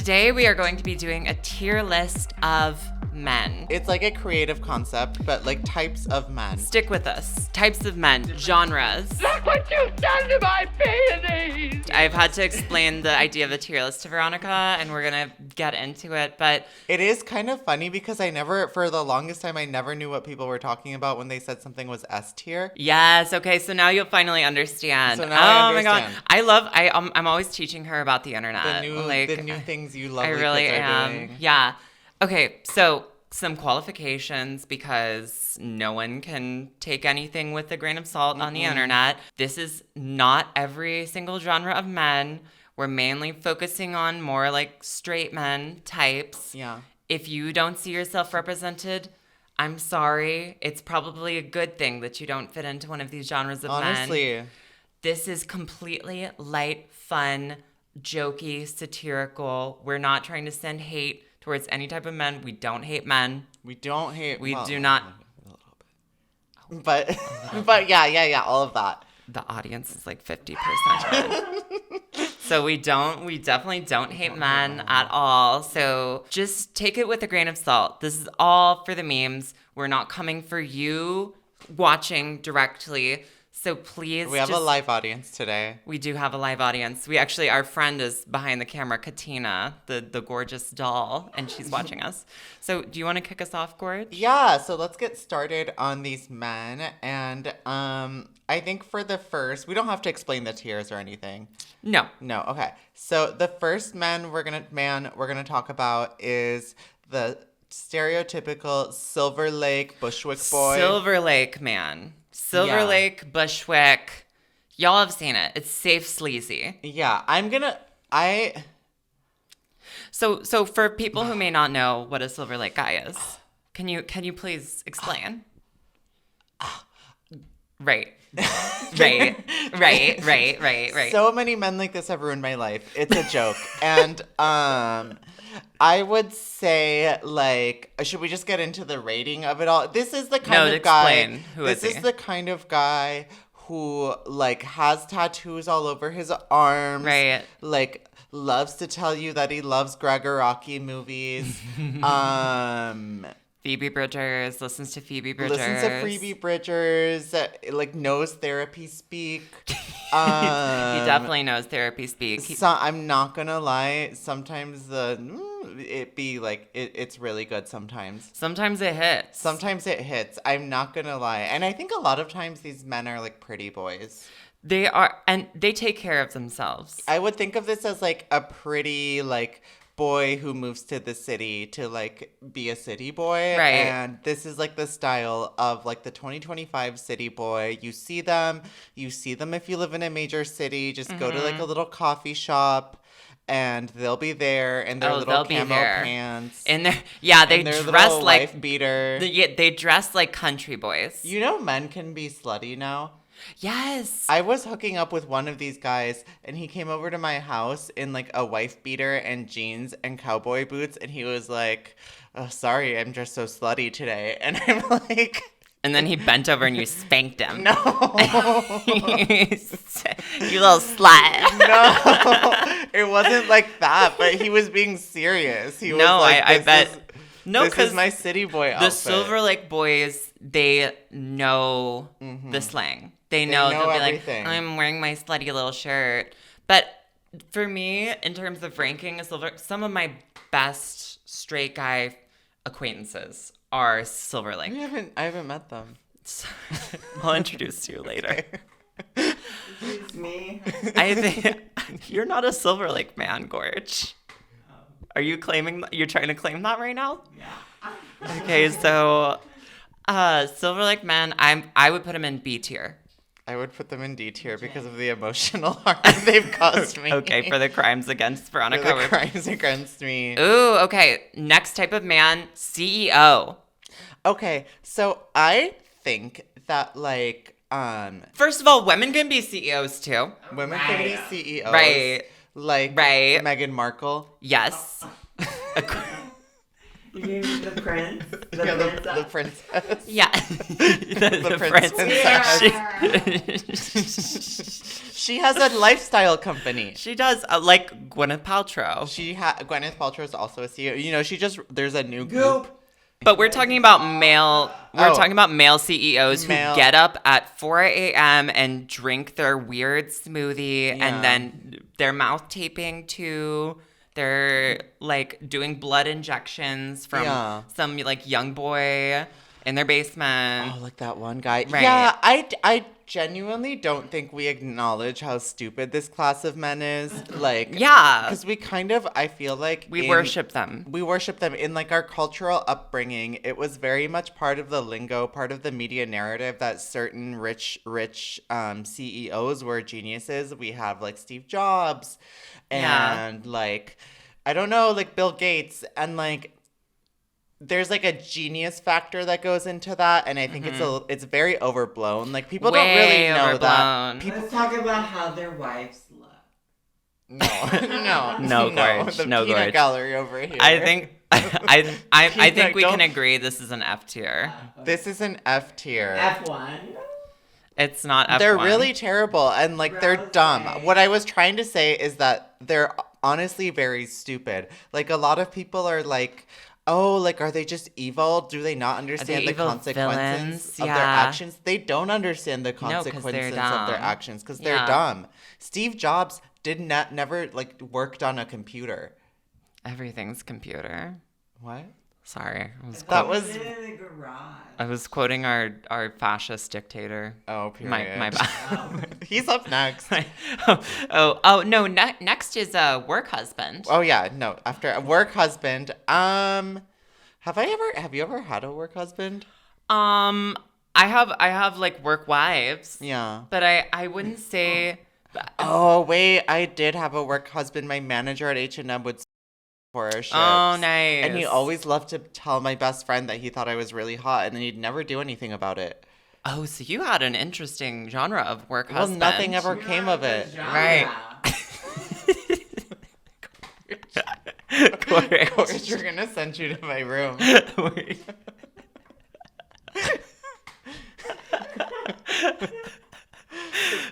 Today we are going to be doing a tier list of men. It's like a creative concept, but like types of men. Stick with us. Types of men, genres. Look what you've done to my peonies! I've had to explain the idea of a tier list to Veronica, and we're gonna get into it, but it is kind of funny because for the longest time, I never knew what people were talking about when they said something was S tier. Yes, okay, so now you'll finally understand. So now I my understand. God. I'm always teaching her about the internet. The new things you love. I really kids am. are doing. Yeah. Okay, so some qualifications because no one can take anything with a grain of salt on the internet. This is not every single genre of men. We're mainly focusing on more like straight men types. Yeah. If you don't see yourself represented, I'm sorry. It's probably a good thing that you don't fit into one of these genres of men. Honestly. This is completely light, fun, jokey, satirical. We're not trying to send hate towards any type of men. We don't hate men. We don't hate. We do not. A little bit. But yeah, all of that. The audience is like 50% men. So we definitely don't hate men at all. So just take it with a grain of salt. This is all for the memes. We're not coming for you watching directly. So please. We have a live audience today. We do have a live audience. Our friend is behind the camera, Katina, the gorgeous doll, and she's watching us. So do you want to kick us off, Gorge? Yeah, so let's get started on these men. And I think for the first, we don't have to explain the tiers or anything. No. Okay. So the first man we're gonna talk about is the stereotypical Silver Lake Bushwick boy. Silver Lake man. Silver Lake, Bushwick. Y'all have seen it. It's safe sleazy. Yeah, So for people who may not know what a Silver Lake guy is, can you please explain? Right. So many men like this have ruined my life. It's a joke. And I would say, like, should we just get into the rating of it all? This is the kind of guy. This is the kind of guy who, like, has tattoos all over his arms. Right. Like, loves to tell you that he loves Gregoraki movies. Phoebe Bridgers, listens to Phoebe Bridgers. Like, knows therapy speak. He definitely knows therapy speak. So I'm not gonna lie, sometimes it's really good sometimes. Sometimes it hits. I'm not gonna lie. And I think a lot of times these men are like pretty boys. They are, and they take care of themselves. I would think of this as like a pretty like boy who moves to the city to like be a city boy. Right. And this is like the style of like the 2025 city boy. You see them if you live in a major city. Just go to like a little coffee shop and they'll be there in their little camo pants. And they dress like wife beater. They dress like country boys. You know men can be slutty now. Yes. I was hooking up with one of these guys, and he came over to my house in, like, a wife beater and jeans and cowboy boots, and he was like, oh, sorry, I'm just so slutty today. And I'm like... And then he bent over and you spanked him. No. You little slut. No. It wasn't like that, but he was being serious. He was like, I bet... No, this is my city boy outfit. The Silver Lake boys, they know the slang. They know they'll be everything. like, I'm wearing my slutty little shirt. But for me, in terms of ranking, some of my best straight guy acquaintances are Silver Lake. I haven't met them. I'll introduce you later. Excuse me. I think you're not a Silver Lake man, Gorge. Are you you're trying to claim that right now? Yeah. Okay, so Silver Lake men, I would put them in B tier. I would put them in D tier because of the emotional harm they've caused me. Okay, for the crimes against Veronica. For the crimes against me. Ooh, okay. Next type of man, CEO. Okay, so I think that, like, first of all, women can be CEOs too. Women can be CEOs. Right. Like Meghan Markle. Yes. You mean the prince? The princess. Yeah. the princess. She has a lifestyle company. She does, like Gwyneth Paltrow. Gwyneth Paltrow is also a CEO. You know, there's a new group. But we're talking about male CEOs who get up at 4 a.m. and drink their weird smoothie and then they're mouth taping too. They're like doing blood injections from some like young boy in their basement. Oh, like that one guy. Right. Yeah, I genuinely don't think we acknowledge how stupid this class of men is. Like, yeah, because I feel like we worship them. We worship them in like our cultural upbringing. It was very much part of the lingo, part of the media narrative that certain rich CEOs were geniuses. We have like Steve Jobs and like, I don't know, like Bill Gates, and like there's like a genius factor that goes into that, and I think it's very overblown. Like people don't really know that. Let's talk about how their wives look. No, Gorge, the no peanut Gorge. gallery over here. I think I think we can agree this is an F tier. This is an F tier. F1. It's not F1. They're really terrible and like they're dumb. What I was trying to say is that they're honestly very stupid. Like a lot of people are like, oh, like, are they just evil? Do they not understand the consequences of their actions? They don't understand the consequences of their actions because they're dumb. Steve Jobs never like worked on a computer. Everything's computer. What? Sorry. I was quoting our fascist dictator. Oh, period. My bad. He's up next. No, next is a work husband. Oh yeah, no, after a work husband. Have you ever had a work husband? I have like work wives. Yeah. But I wouldn't say. Oh wait, I did have a work husband. My manager at H&M would for our ships. Oh, nice. And he always loved to tell my best friend that he thought I was really hot, and then he'd never do anything about it. Oh, so you had an interesting genre of work husband. Well, nothing ever came of it. Right. Gorge, we're going to send you to my room.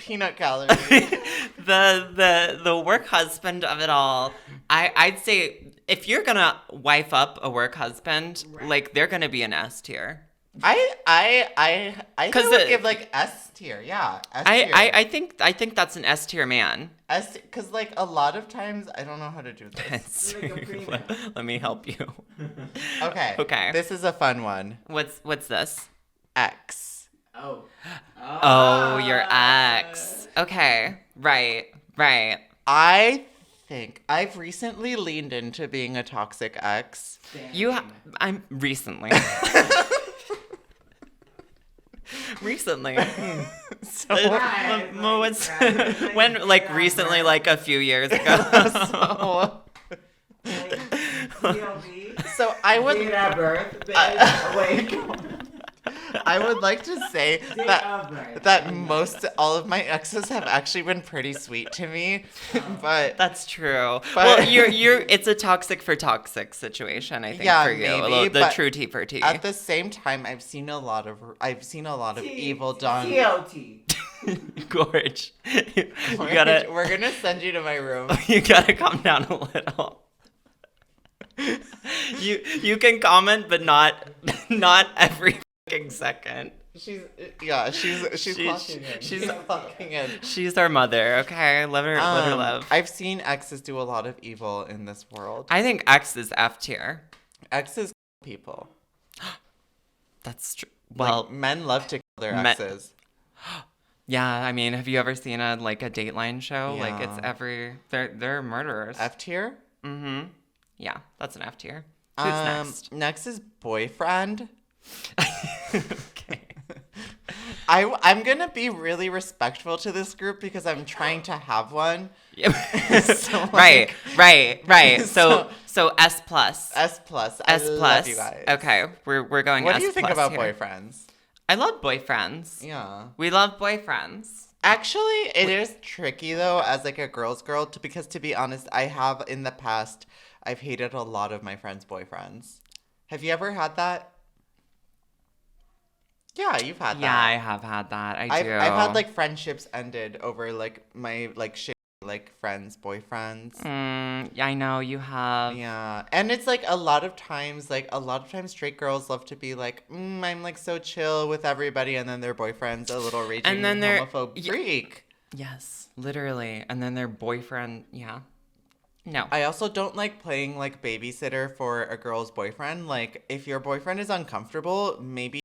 Peanut gallery. The work husband of it all. I'd say if you're gonna wife up a work husband, like they're gonna be an S tier. I think I would give like S tier. Yeah. S tier. I think that's an S tier man. Because like a lot of times I don't know how to do this. Let me help you. Okay. This is a fun one. What's this? X. Oh, your ex. Okay. Right. I think I've recently leaned into being a toxic ex. I'm recently. Recently. So when like recently, like a few years ago. So I would. I would like to say that all of my exes have actually been pretty sweet to me, but that's true. Well, it's a toxic for toxic situation, I think, for you. Maybe, the true T for T. At the same time, I've seen a lot of evil done. Gorge. We're gonna send you to my room. You gotta calm down a little. You can comment, but not every second. She's clocking in. She's our mother, okay? Let her love. I've seen exes do a lot of evil in this world. I think X is F tier. Exes people. That's true. Well, like, men love to kill their exes. Yeah, I mean, have you ever seen a Dateline show? Yeah. Like they're murderers. F tier? Mm-hmm. Yeah, that's an F tier. Who's next? Next is boyfriend. Okay. I'm gonna be really respectful to this group because I'm trying to have one. So, right. So S plus. S plus. S plus. Love you guys. Okay, we're going. What S do you think plus about here. boyfriends? I love boyfriends. Yeah. We love boyfriends. Actually, it is tricky though, as like a girl's girl, because to be honest, I have in the past, I've hated a lot of my friends' boyfriends. Have you ever had that? Yeah, you've had that. Yeah, I have had that. I do. I've had like friendships ended over like my like shit like friends' boyfriends. Yeah, I know you have. Yeah, and it's like a lot of times straight girls love to be like, I'm like so chill with everybody, and then their boyfriend's a little raging And then they're- homophobe freak. Yes, literally. And then their boyfriend, yeah. No. I also don't like playing like babysitter for a girl's boyfriend. Like, if your boyfriend is uncomfortable, maybe.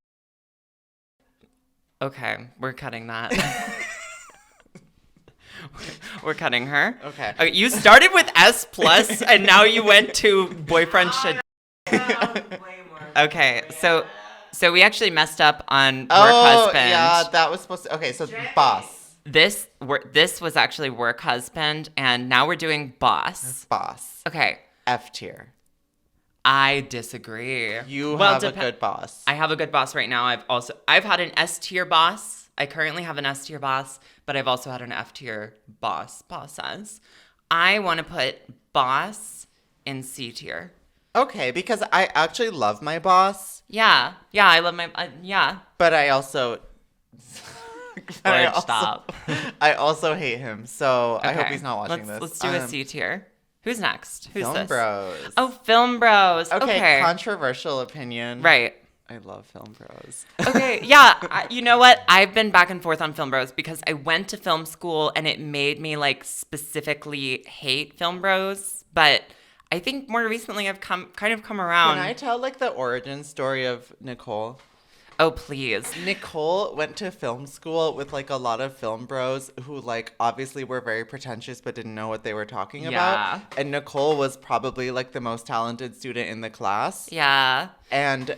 Okay, we're cutting that. We're cutting her. Okay. You started with S plus, and now you went to boyfriend should. Way more. Okay, so we actually messed up on work Oh, husband. yeah, that was supposed to. Okay, so boss. This was actually work husband, and now we're doing boss. Boss. Okay, F tier. I disagree. You have a good boss. I have a good boss right now. I've had an S tier boss. I currently have an S tier boss, but I've also had an F tier boss. Bosses. I want to put boss in C tier. Okay, because I actually love my boss, Yeah, I love my yeah. but I also. Stop. I also hate him, so I hope Okay, he's not watching this. Let's do a C tier. Who's next? Who's Film this? Bros. Oh, Film Bros. Okay. Controversial opinion. Right. I love Film Bros. Okay, yeah. You know what? I've been back and forth on Film Bros because I went to film school and it made me like specifically hate Film Bros. But I think more recently I've come around. Can I tell like the origin story of Nicole? Oh, please. Nicole went to film school with like a lot of film bros who like obviously were very pretentious but didn't know what they were talking Yeah. about. And Nicole was probably like the most talented student in the class. Yeah. And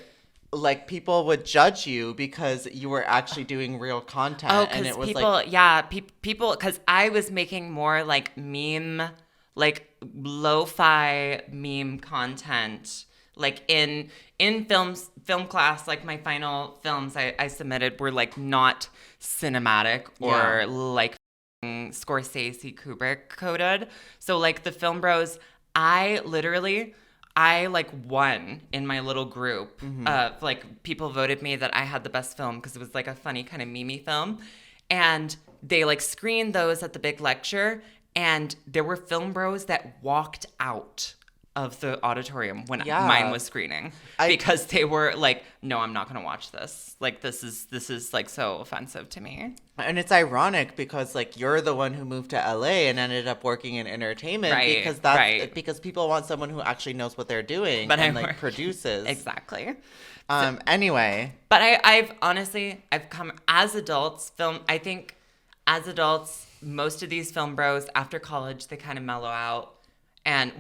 like people would judge you because you were actually doing real content. Oh, and because it was people, like, yeah, people, because I was making more like meme, like lo-fi meme content, like in film class. Like my final films I submitted were like not cinematic or Yeah. like Scorsese Kubrick coded. So like the Film Bros, I like won in my little group. Like people voted me that I had the best film because it was like a funny kind of meme film. And they like screened those at the big lecture. And there were Film Bros that walked out of the auditorium when Yeah. mine was screening because they were like, no, I'm not going to watch this. Like, this is like so offensive to me. and it's ironic because like you're the one who moved to LA and ended up working in entertainment Right, because right. because people want someone who actually knows what they're doing But and I like work- produces. Exactly. Anyway, But I've honestly, I've come as adults, I think as adults, most of these Film Bros after college, they kind of mellow out. And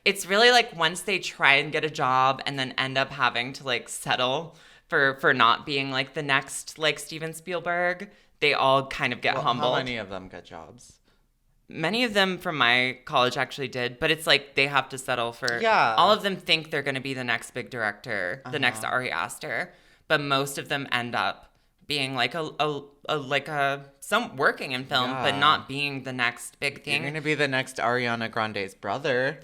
it's really like once they try and get a job and then end up having to like settle for not being like the next like Steven Spielberg, they all kind of get humbled. how many of them get jobs? Many of them from my college actually did, but it's like they have to settle for. Yeah. All of them think they're going to be the next big director, the next Ari Aster, but most of them end up being like some working in film, but Yeah. not being the next big You're thing. gonna be the next Ariana Grande's brother,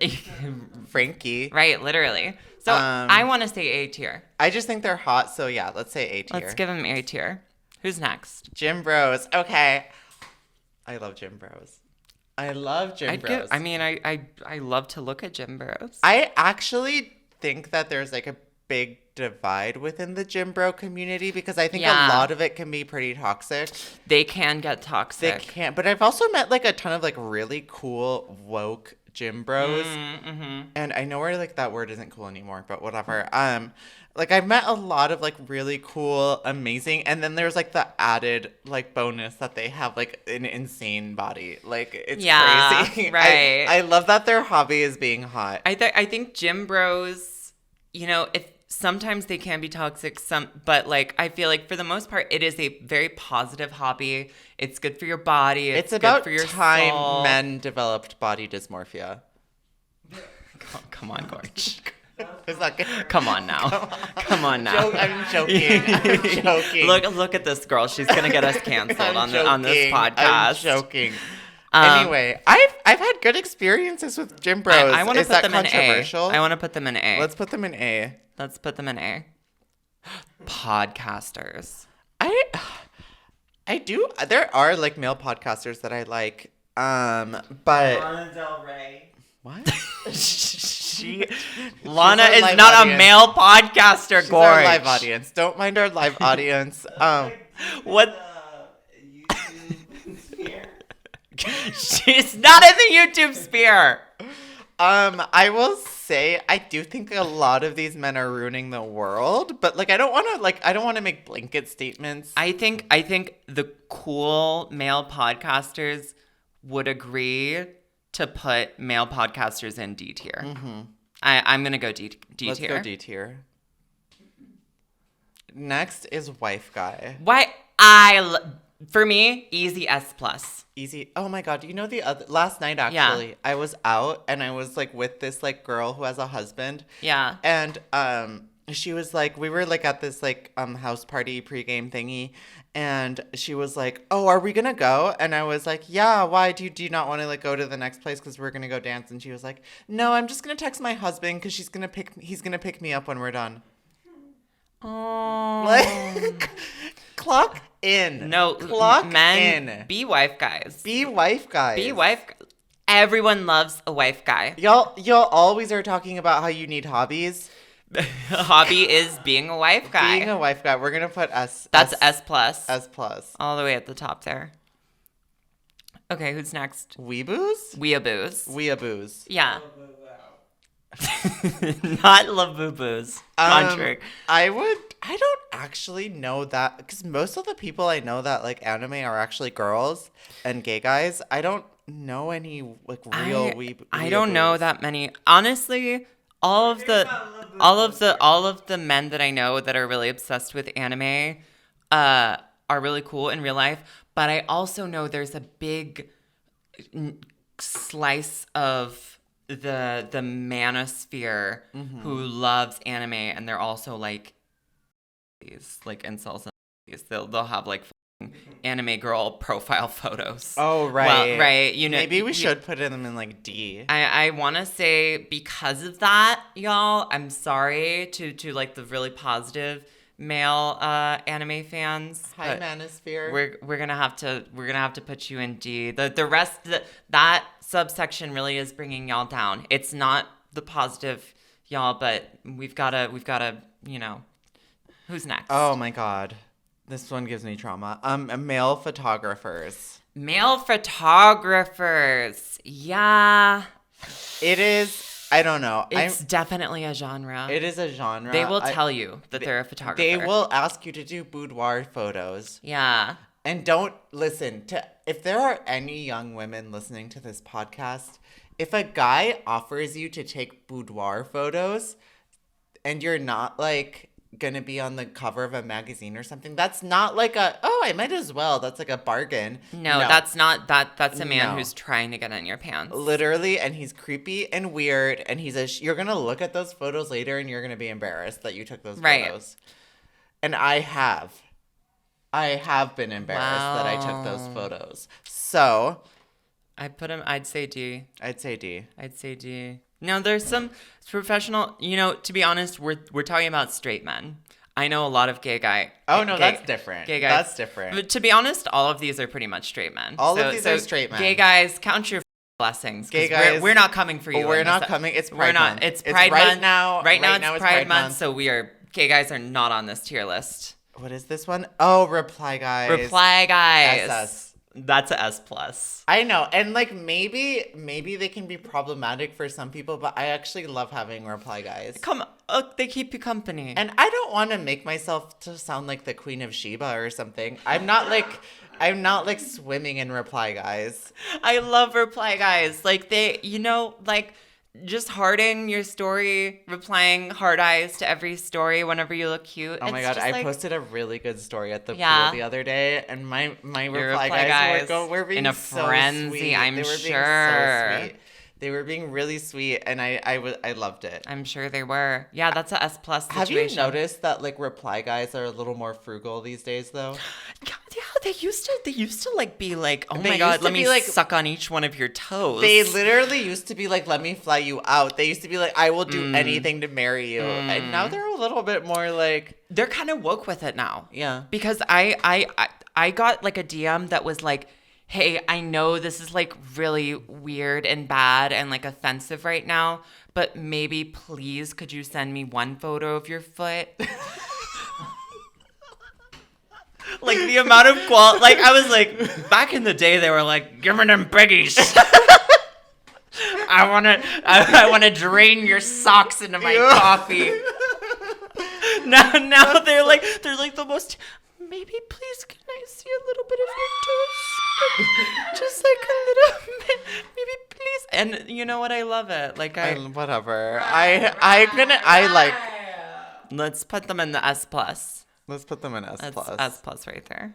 Frankie. Right, literally. So I want to say A tier. I just think they're hot, so yeah, let's say A tier. Let's give them A tier. Who's next? Gym Bros. Okay, I love Gym Bros. I love Gym Bros. I love to look at Gym Bros. I actually think that there's like a big divide within the gym bro community because I think Yeah. a lot of it can be pretty toxic. They can get They toxic. can't, but I've also met like a ton of like really cool woke gym bros, and I know where like that word isn't cool anymore, but whatever. Like I've met a lot of like really cool, amazing, and then there's like the added like bonus that they have like an insane body. Like it's Yeah, crazy. right. I love that their hobby is being hot. I think Gym Bros, you know, if sometimes they can be toxic, but like I feel like for the most part it is a very positive hobby. It's good for your body. It's good about for your time soul. men developed body dysmorphia. Come on, Gorge. Is that good? Come on now. Come on now. I'm joking. I'm joking. Look at this girl. She's gonna get us canceled I'm on this joking. podcast. I'm joking. Anyway, I've had good experiences with gym bros. I want to Is put that them in A. controversial? I want to put them in A. Let's put them in A. Let's put them in A. Podcasters. I do. There are like male podcasters that I like. But Lana Del Rey. what? Lana our is live not audience. a male podcaster, She's Gorge. our live audience. Don't mind our live audience. What? She's not in the YouTube sphere. I will say I do think a lot of these men are ruining the world, but like I don't want to make blanket statements. I think the cool male podcasters would agree to put male podcasters in D tier. Mm-hmm. I'm gonna go D tier. Let's go D tier. Next is wife guy. Why for me, easy S plus. Easy. Oh my god! You know last night actually, Yeah. I was out and I was like with this like girl who has a husband. Yeah. And she was like, we were like at this like house party pregame thingy, and she was like, "Oh, are we gonna go?" And I was like, "Yeah. Why do you not want to like go to the next place because we're gonna go dance?" And she was like, "No, I'm just gonna text my husband because he's gonna pick me up when we're done." Oh. Like, clock in. No, clock men, in. be wife guys. Be wife guys. Be wife. Everyone loves a wife guy. Y'all always are talking about how you need hobbies. Hobby is being a wife guy. Being a wife guy. We're gonna put S. That's S plus. S plus. All the way at the top there. Okay, who's next? Weeaboos? Weeaboos. Weeaboos. Yeah. Not Labubu's. Contrary. I don't actually know that because most of the people I know that like anime are actually girls and gay guys. I don't know any like real I don't know that many. Honestly, all of the men that I know that are really obsessed with anime are really cool in real life. But I also know there's a big slice of the manosphere who loves anime, and they're also like these like incels. They'll have like anime girl profile photos. Oh right, well, right. You know, maybe we should put them in like D. I want to say because of that, y'all. I'm sorry to like the really positive male anime fans. Hi manosphere. We're gonna have to put you in D. The rest that subsection really is bringing y'all down. It's not the positive y'all, but we've gotta who's next? Oh my god, this one gives me trauma. Male photographers. Male photographers. Yeah. It is. I don't know. It's definitely a genre. It is a genre. They will tell you that they're a photographer. They will ask you to do boudoir photos. Yeah. And don't listen to, if there are any young women listening to this podcast, if a guy offers you to take boudoir photos and you're not like gonna be on the cover of a magazine or something, that's not like I might as well. That's like a bargain. No, that's not that's a man No. who's trying to get in your pants. Literally, and he's creepy and weird, and you're gonna look at those photos later and you're gonna be embarrassed that you took those photos. And I have been embarrassed that I took those photos. So I'd say D. I'd say D. I'd say D. Now there's some professional, to be honest, we're talking about straight men. I know a lot of gay guy. Oh no, that's different. Gay guys. That's different. But to be honest, all of these are pretty much straight men. All of these are straight men. Gay guys, count your blessings. 'Cause Gay guys, we're not coming for you. We're not coming. It's Pride We're not. Month. It's Pride Month. Right now. Right now it's Pride Month. So gay guys are not on this tier list. What is this one? Oh, reply guys. Reply guys. SS. That's a S plus. I know, and like maybe they can be problematic for some people, but I actually love having reply guys. Come, they keep you company. And I don't want to make myself to sound like the Queen of Sheba or something. I'm not like swimming in reply guys. I love reply guys. Like they, just hearting your story, replying hard eyes to every story whenever you look cute. Oh my god, I posted a really good story at the pool the other day, and my reply guys were being in a so frenzy. Sweet. I'm they were sure. Being so sweet. They were being really sweet, and I loved it. I'm sure they were. Yeah, that's a S plus situation. Have you noticed that like reply guys are a little more frugal these days, though? Yeah, they used to like be like, oh They my God, used to let me be like- suck on each one of your toes. They literally used to be like, let me fly you out. They used to be like, I will do anything to marry you. And now they're a little bit more like... They're kind of woke with it now. Yeah. Because I got like a DM that was like, hey, I know this is like really weird and bad and like offensive right now, but maybe please could you send me one photo of your foot? Like the amount of like I was like, back in the day they were like, give me them biggies. I wanna drain your socks into my coffee. Now they're like the most. Maybe please can I see a little bit of your toes? Just like a little bit. Maybe please. And you know what? I love it. Like whatever. I like. Let's put them in the S plus. Let's put them in S That's plus. S plus right there.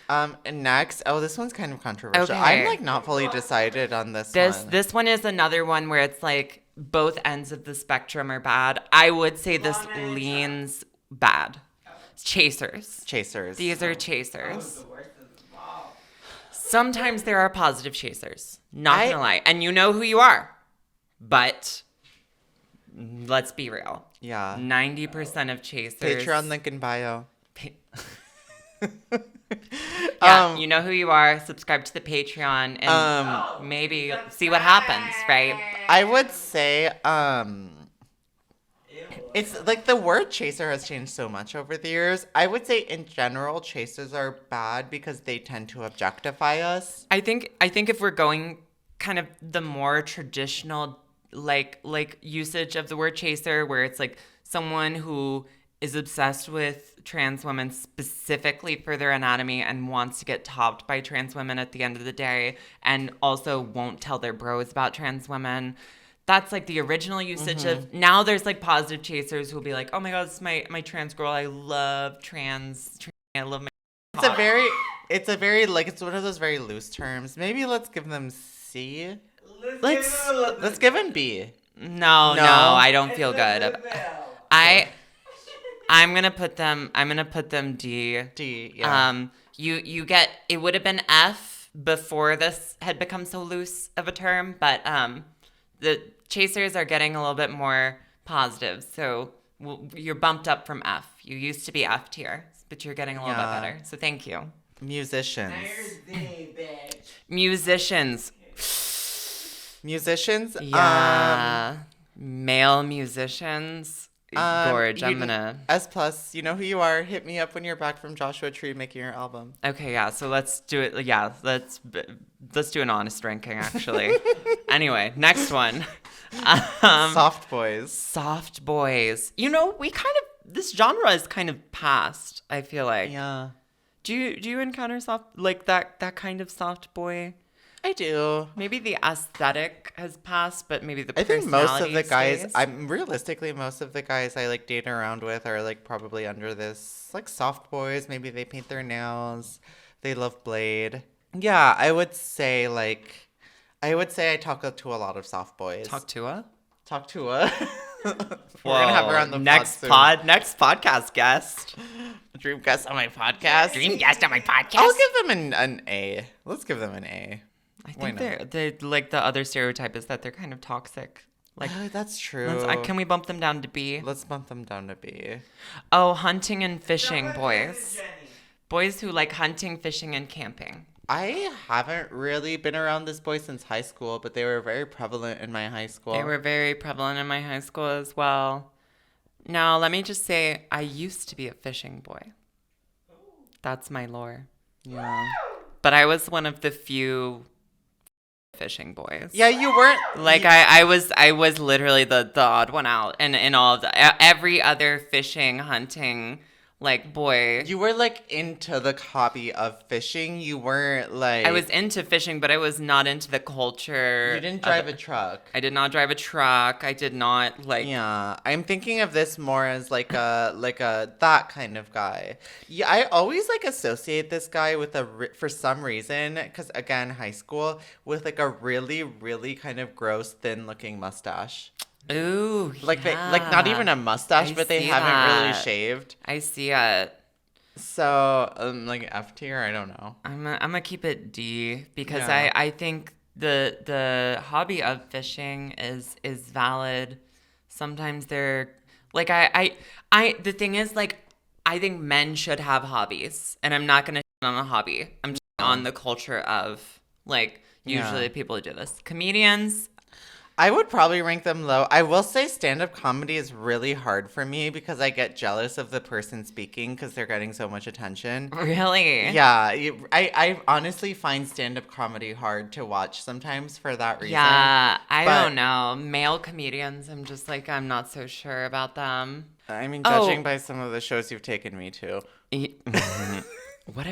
And next, this one's kind of controversial. Okay. I'm like not fully decided on this one. This one is another one where it's like both ends of the spectrum are bad. I would say this leans bad. Chasers. These are chasers. Sometimes there are positive chasers. Not gonna lie. And you know who you are. But let's be real. Yeah. 90% of chasers. Patreon link in bio. Yeah, you know who you are. Subscribe to the Patreon and maybe see what happens, right? I would say, it's like the word chaser has changed so much over the years. I would say in general, chasers are bad because they tend to objectify us. I think if we're going kind of the more traditional like usage of the word chaser, where it's like someone who is obsessed with trans women specifically for their anatomy and wants to get topped by trans women at the end of the day, and also won't tell their bros about trans women. That's like the original usage of. Now there's like positive chasers who'll be like, oh my God, this is my trans girl. I love trans. I love my. It's a very like it's one of those very loose terms. Maybe let's give them C. Let's give him B. No, I don't feel good. I'm gonna put them D. D. Yeah. You get it would have been F before this had become so loose of a term, but the chasers are getting a little bit more positive. So you're bumped up from F. You used to be F tier, but you're getting a little bit better. So thank you. Musicians. Musicians. Yeah. Male musicians. Gorge, I'm gonna S plus. You know who you are. Hit me up when you're back from Joshua Tree making your album. Okay, yeah. So let's do it. Yeah, let's do an honest ranking. Actually. Anyway, next one. Soft boys. Soft boys. You know, this genre is kind of past. I feel like. Yeah. Do you encounter that kind of soft boy? I do. Maybe the aesthetic has passed, but maybe the I think most of the guys, stays. most of the guys I like date around with are like probably under this like soft boys. Maybe they paint their nails. They love Blade. Yeah, I would say I talk to a lot lot of soft boys. Talk to a. We're gonna have her on the next podcast guest. Dream guest on my podcast. I'll give them an A. Let's give them an A. I think they're like the other stereotype is that they're kind of toxic. Like that's true. Can we bump them down to B? Let's bump them down to B. Oh, hunting and fishing boys. Boys who like hunting, fishing, and camping. I haven't really been around this boy since high school, but they were very prevalent in my high school. They were very prevalent in my high school as well. Now, let me just say, I used to be a fishing boy. That's my lore. Yeah. But I was one of the few fishing boys. Yeah, you weren't like I was literally the odd one out, and in all of every other fishing, hunting, like boy. You were like into the hobby of fishing. You weren't like. I was into fishing, but I was not into the culture. You didn't drive a truck. I did not drive a truck. I did not like. Yeah, I'm thinking of this more as like a that kind of guy. Yeah, I always like associate this guy with for some reason, because again, high school, with like a really really kind of gross thin looking mustache. Ooh, like not even a mustache, but they haven't really shaved. I see it. So, like F tier, I don't know. I'm gonna keep it D because Yeah. I think the hobby of fishing is valid. Sometimes they're like the thing is like I think men should have hobbies, and I'm not gonna shit on a hobby. I'm just on the culture of like usually Yeah. people who do this. Comedians, I would probably rank them low. I will say stand-up comedy is really hard for me because I get jealous of the person speaking because they're getting so much attention. really? Yeah, I honestly find stand-up comedy hard to watch sometimes for that reason. Yeah, I But- don't know. Male comedians, I'm just like I'm not so sure about them. I mean, Oh. judging by some of the shows you've taken me to. What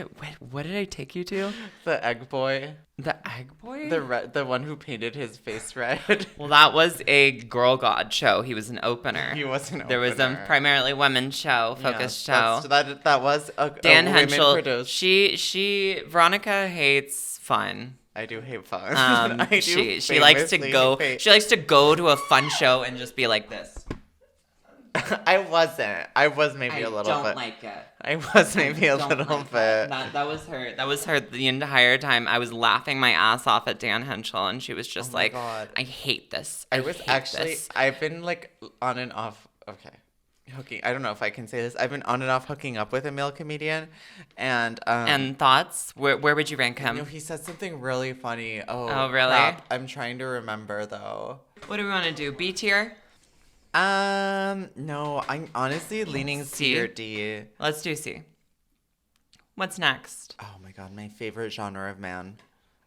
did I take you to? The Egg Boy. The Egg Boy? The one who painted his face red. Well, that was a Girl God show. He was an opener. He was an There was a opener. primarily women's show, focused show. That was a Dan women Henschel. produced. Veronica hates fun. I do hate fun. Um, I do she likes to famously go. hate- She likes to go to a fun show and just be like this. I wasn't. I was maybe a little bit. like it. I was maybe a Don't little like bit. it. That was her. That was her the entire time. I was laughing my ass off at Dan Henschel, and she was just Oh my like, God. "I hate this." I was hate actually. this." I've been like on and off. Okay. Hooking. I don't know if I can say this. I've been on and off hooking up with a male comedian, and And thoughts? Where would you rank him? you know, he said something really funny. Oh, Oh, really? crap. I'm trying to remember though. What do we want to do? B tier? No, I'm honestly leaning C? C or D. Let's do C. What's next? Oh my God, my favorite genre of man.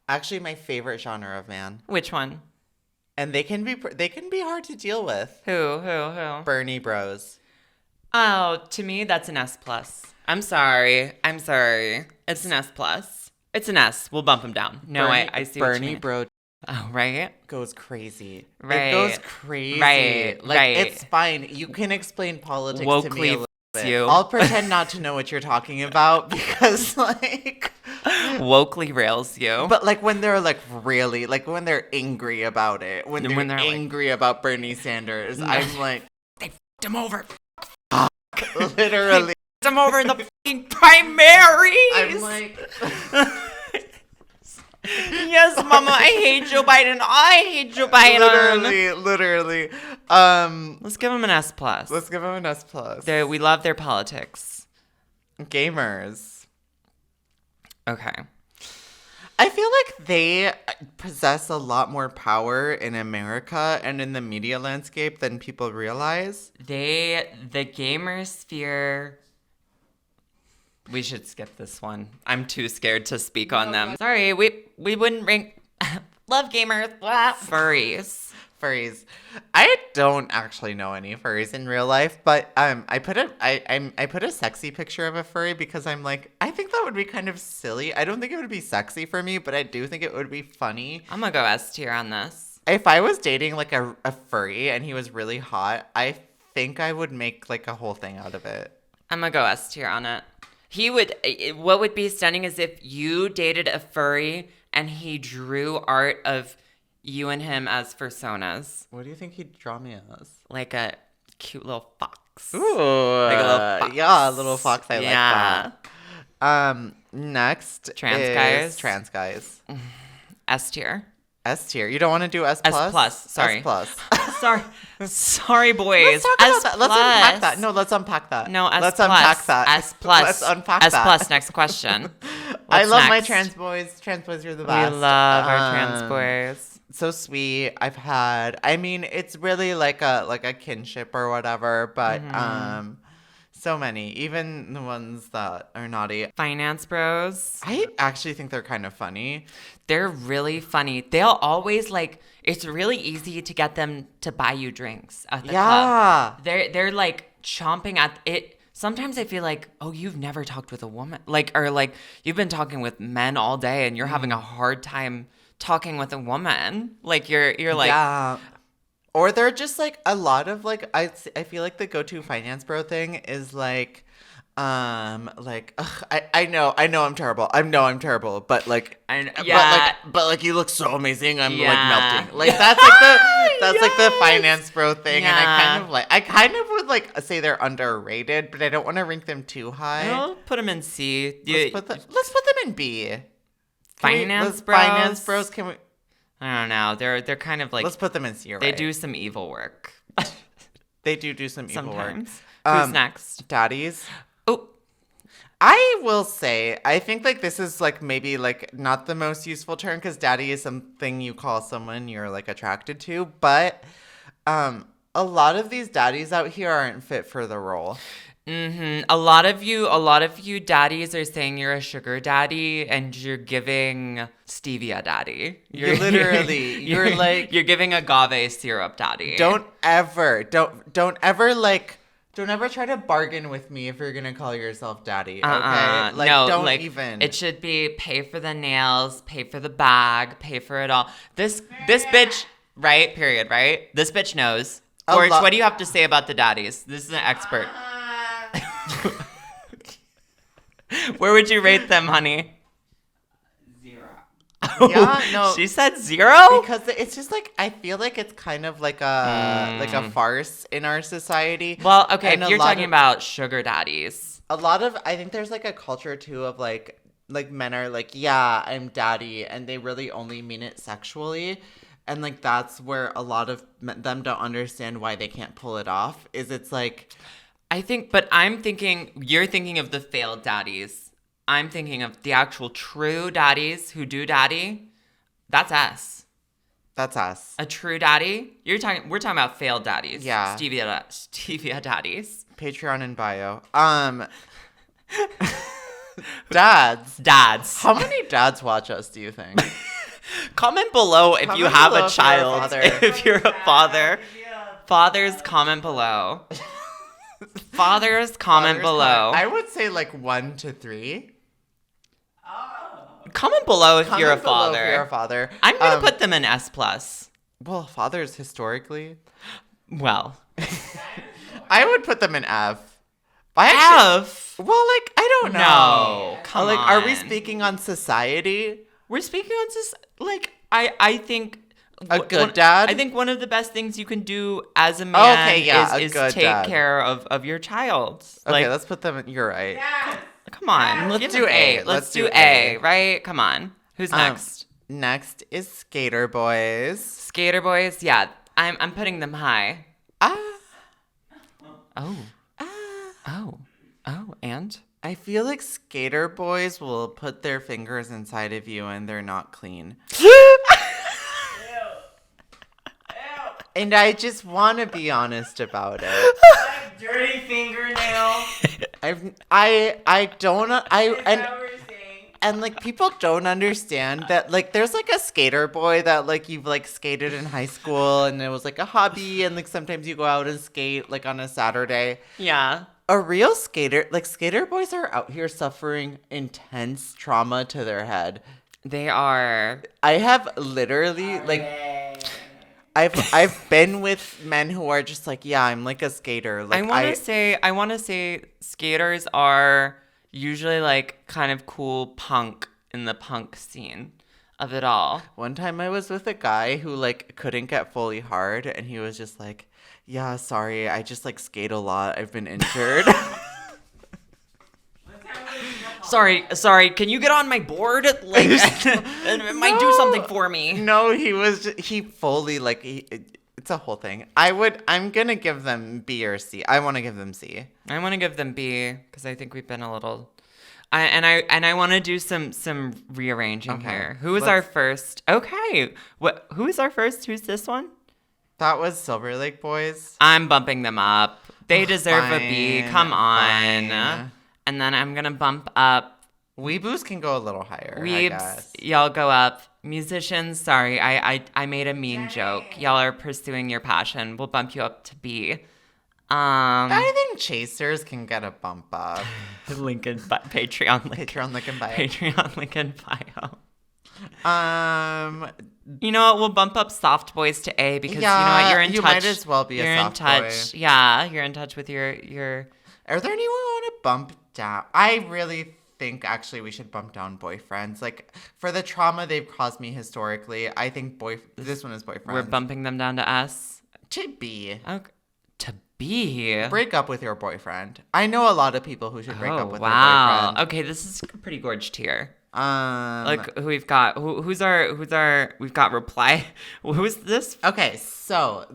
Actually, my favorite genre of man, Which one? and they can be hard to deal with. Who? Bernie Bros. Oh, to me, that's an S plus. I'm sorry. It's an S plus. It's an S. We'll bump him down. No, I see what you Bernie mean. Bro Oh, right? goes crazy. Right. It goes crazy. Right, Like right. it's fine. You can explain politics to me a Wokely little bit. you. I'll pretend not to know what you're talking about because like Wokely rails you. but like when they're like really like when they're angry about it, when they're, When they're, like- angry about Bernie Sanders, I'm like They f***ed him over. literally F***ed him over in the f***ing primaries. I'm like Yes, Mama, I hate Joe Biden. I hate Joe Biden. literally. Let's give him an S plus. Let's give him an S plus. We love their politics. Gamers. Okay. I feel like they possess a lot more power in America and in the media landscape than people realize. The gamer sphere. We should skip this one. I'm too scared to speak on them. Sorry, we wouldn't rank. Love gamers. Furries. Furries. I don't actually know any furries in real life, but I put a sexy picture of a furry because I'm like, I think that would be kind of silly. I don't think it would be sexy for me, but I do think it would be funny. I'm gonna go S tier on this. If I was dating like a furry and he was really hot, I think I would make like a whole thing out of it. I'm gonna go S tier on it. What would be stunning is if you dated a furry and he drew art of you and him as personas. What do you think he'd draw me as? Like a cute little fox. Ooh, Like a little fox. yeah, a little fox. I Yeah. like that. Next Trans is guys? Trans guys. S tier. S tier. You don't want to do S S plus? plus, sorry. S plus. Sorry, boys. Let's talk S about that. Let's unpack that. No, let's unpack that. No, S let's plus. unpack that. S plus. Let's unpack S that. plus. Next question. I What's love my next? trans boys. Trans boys, you're the We best. love our trans boys. So sweet. I mean, it's really like a kinship or whatever, but Mm-hmm. so many, even the ones that are naughty. Finance bros. I actually think they're kind of funny. They're really funny. They'll always it's really easy to get them to buy you drinks at the club. They're like chomping at it. Sometimes I feel like, oh, you've never talked with a woman. Or you've been talking with men all day and you're having a hard time talking with a woman. Like you're like, Yeah. Or they're just like a lot of like I feel like the go-to finance bro thing is like Like, I know I'm terrible. I'm terrible, but like, but like, you look so amazing. I'm like melting. Like that's like the finance bro thing, and I kind of would like say they're underrated, but I don't want to rank them too high. I'll put them in C. Let's put them in B. Finance bros. Can we? I don't know. They're kind of like. Let's put them in C. They do some evil work. They do some evil work. Sometimes. Who's next? Daddies. Oh. I will say, I think like this is like maybe like not the most useful term because daddy is something you call someone you're like attracted to, but a lot of these daddies out here aren't fit for the role. Mm-hmm. A lot of you daddies are saying you're a sugar daddy and you're giving stevia daddy. You're giving agave syrup daddy. Don't ever try to bargain with me if you're gonna call yourself daddy. Okay, don't even. It should be pay for the nails, pay for the bag, pay for it all. This bitch, right? Period. Right? This bitch knows. George, what do you have to say about the daddies? This is an expert. Where would you rate them, honey? 0. Yeah, no. She said 0? Because it's just like I feel like it's kind of like a farce in our society. Well, okay, if you're talking about sugar daddies. I think there's like a culture too of like men are like, yeah, I'm daddy, and they really only mean it sexually. And like that's where a lot of them don't understand why they can't pull it off. It's like you're thinking of the failed daddies. I'm thinking of the actual true daddies who do daddy. That's us. That's us. A true daddy? We're talking about failed daddies. Yeah. Stevia daddies. Patreon in bio. Dads. How many dads watch us, do you think? Comment below if you have a child. If you're a father. Fathers, comment below. Fathers, comment below. I would say like 1 to 3. Comment below if you're a father. I'm going to put them in S+. Well, fathers historically. Well. I would put them in F. F? Well, like, I don't know. No. Come on. Are we speaking on society? We're speaking on like I think a good dad. I think one of the best things you can do as a man is take care of your child. Okay, let's put them. You're right. Yes. Come on, let's do A. Let's do A. Right? Come on. Who's next? Next is Skater Boys. Skater Boys. Yeah, I'm putting them high. And I feel like Skater Boys will put their fingers inside of you and they're not clean. And I just want to be honest about it. Like dirty fingernail. And like people don't understand that like there's like a skater boy that like you've like skated in high school and it was like a hobby and like sometimes you go out and skate like on a Saturday. yeah. A real skater, like skater boys are out here suffering intense trauma to their head. They are. I have literally like I've been with men who are just like, yeah, I'm like a skater. Like I want to say skaters are usually like kind of cool punk in the punk scene of it all. One time I was with a guy who like couldn't get fully hard and he was just like, yeah, sorry, I just like skate a lot. I've been injured. Sorry, can you get on my board? Like, it might do something for me. No, he fully, like, it's a whole thing. I'm gonna give them B or C. I want to give them C. I want to give them B, because I think we've been a little... I want to do some rearranging here. Who was our first? Okay. Who is our first? Who's this one? That was Silver Lake Boys. I'm bumping them up. They deserve a B. Come on. Fine. And then I'm going to bump up. Weeaboos can go a little higher, Weebs, I guess. y'all go up. Musicians, sorry, I made a mean joke. Y'all are pursuing your passion. We'll bump you up to B. I think chasers can get a bump up. Patreon link. Patreon link in bio. Patreon link in bio. You know what? We'll bump up soft boys to A because you know what? You're in touch. You might as well be a soft boy. Yeah, you're in touch with your. Are there anyone who want to bump down. I really think actually we should bump down boyfriends. Like for the trauma they've caused me historically, I think this one is boyfriends. We're bumping them down to S. To B. Okay. To B. Break up with your boyfriend. I know a lot of people who should break up with their wow. boyfriend. Okay, this is a pretty gorge tier. Like who we've got? Who's our? We've got Reply. Who's this? Okay, so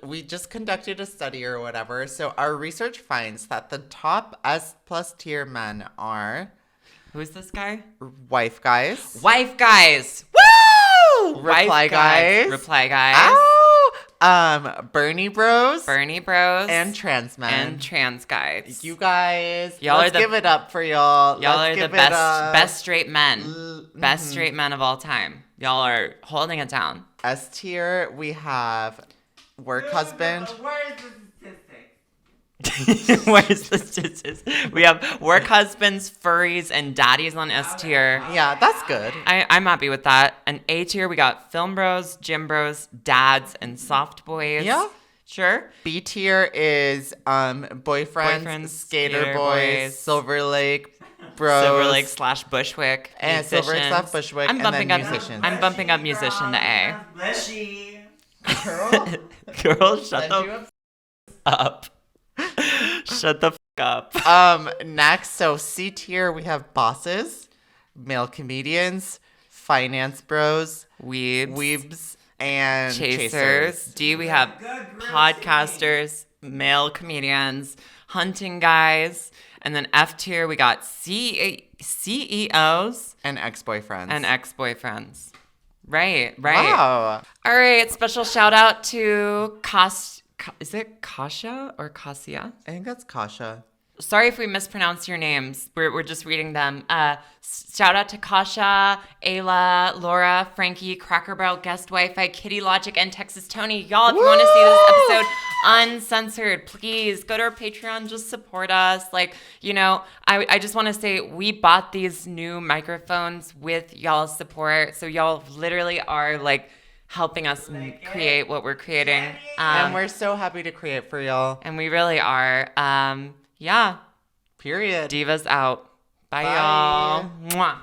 we just conducted a study or whatever. So our research finds that the top S+ tier men are Who's this guy? wife guys, Wife guys. Woo! reply Wife guys, Reply guys. Ow! Bernie bros, and trans men, and trans guys. You guys, let's give it up for y'all. Y'all Let's are the best straight men. Best straight men of all time. Y'all are holding it down. S tier, we have work husband. Where's the statistics? We have work husbands, furries, and daddies on S tier. Yeah, that's good. I'm happy with that. An A tier, we got film bros, gym bros, dads, and soft boys. Yeah. Sure. B tier is boyfriends, skater boys, Silver Lake bros, Silver Lake / Bushwick, and Silver Lake / Bushwick, and then musicians. I'm bumping up musician to A. Blessy. Girl, shut the up. Shut the up. Next, so C tier, we have bosses, male comedians, finance bros, weebs, and chasers. D, we have podcasters, male comedians, hunting guys. And then F tier, we got CEOs. And ex-boyfriends. Right. Wow. All right, special shout out to is it Kasha or Kasia? I think that's Kasha. Sorry if we mispronounce your names. We're just reading them. Shout out to Kasha, Ayla, Laura, Frankie, Cracker Barrel, Guest Wi-Fi, Kitty Logic, and Texas Tony. Y'all, if you want to see this episode uncensored, please go to our Patreon. Just support us. Like, I just want to say we bought these new microphones with y'all's support. So y'all literally are like helping us create what we're creating. And we're so happy to create for y'all. And we really are. Yeah. Period. Divas out. Bye. Y'all. Mwah.